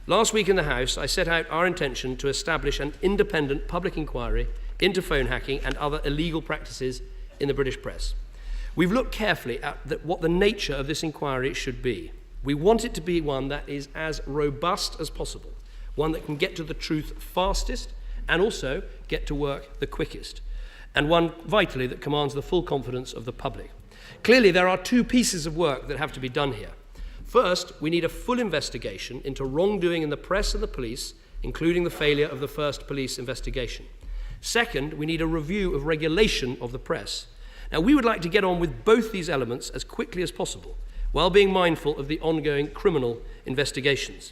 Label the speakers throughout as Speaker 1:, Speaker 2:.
Speaker 1: Last week in the House, I set out our intention to establish an independent public inquiry into phone hacking and other illegal practices in the British press. We've looked carefully at what the nature of this inquiry should be. We want it to be one that is as robust as possible, one that can get to the truth fastest and also get to work the quickest, and one, vitally, that commands the full confidence of the public. Clearly, there are two pieces of work that have to be done here. First, we need a full investigation into wrongdoing in the press and the police, including the failure of the first police investigation. Second, we need a review of regulation of the press. Now, we would like to get on with both these elements as quickly as possible, while being mindful of the ongoing criminal investigations.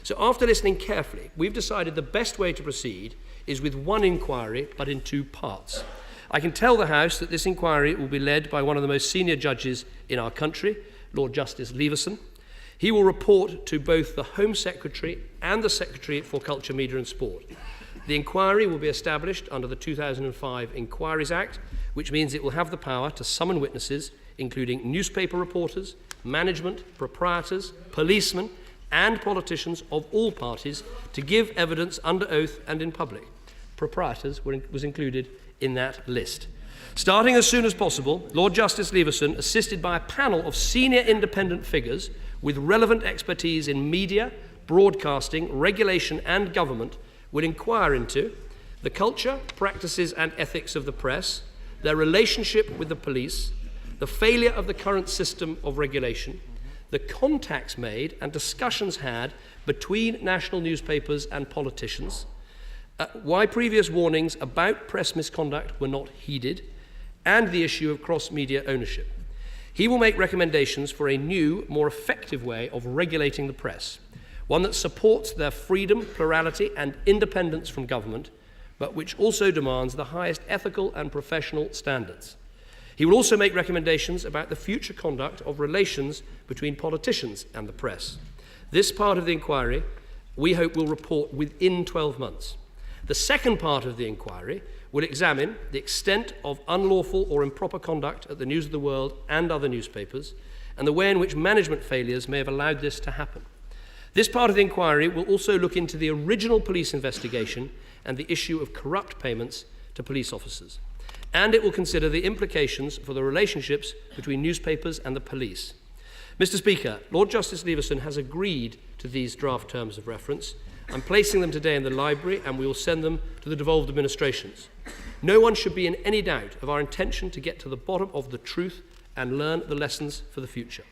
Speaker 1: So after listening carefully, we've decided the best way to proceed is with one inquiry, but in two parts. I can tell the House that this inquiry will be led by one of the most senior judges in our country, Lord Justice Leveson. He will report to both the Home Secretary and the Secretary for Culture, Media and Sport. The inquiry will be established under the 2005 Inquiries Act, which means it will have the power to summon witnesses, including newspaper reporters, management, proprietors, policemen, and politicians of all parties, to give evidence under oath and in public. Proprietors was included in that list. Starting as soon as possible, Lord Justice Leveson, assisted by a panel of senior independent figures with relevant expertise in media, broadcasting, regulation, and government, will inquire into the culture, practices, and ethics of the press, their relationship with the police, the failure of the current system of regulation, the contacts made and discussions had between national newspapers and politicians, why previous warnings about press misconduct were not heeded, and the issue of cross-media ownership. He will make recommendations for a new, more effective way of regulating the press, one that supports their freedom, plurality, and independence from government, but which also demands the highest ethical and professional standards. He will also make recommendations about the future conduct of relations between politicians and the press. This part of the inquiry, we hope, will report within 12 months. The second part of the inquiry will examine the extent of unlawful or improper conduct at the News of the World and other newspapers, and the way in which management failures may have allowed this to happen. This part of the inquiry will also look into the original police investigation and the issue of corrupt payments to police officers. And it will consider the implications for the relationships between newspapers and the police. Mr. Speaker, Lord Justice Leveson has agreed to these draft terms of reference. I'm placing them today in the library, and we will send them to the devolved administrations. No one should be in any doubt of our intention to get to the bottom of the truth and learn the lessons for the future.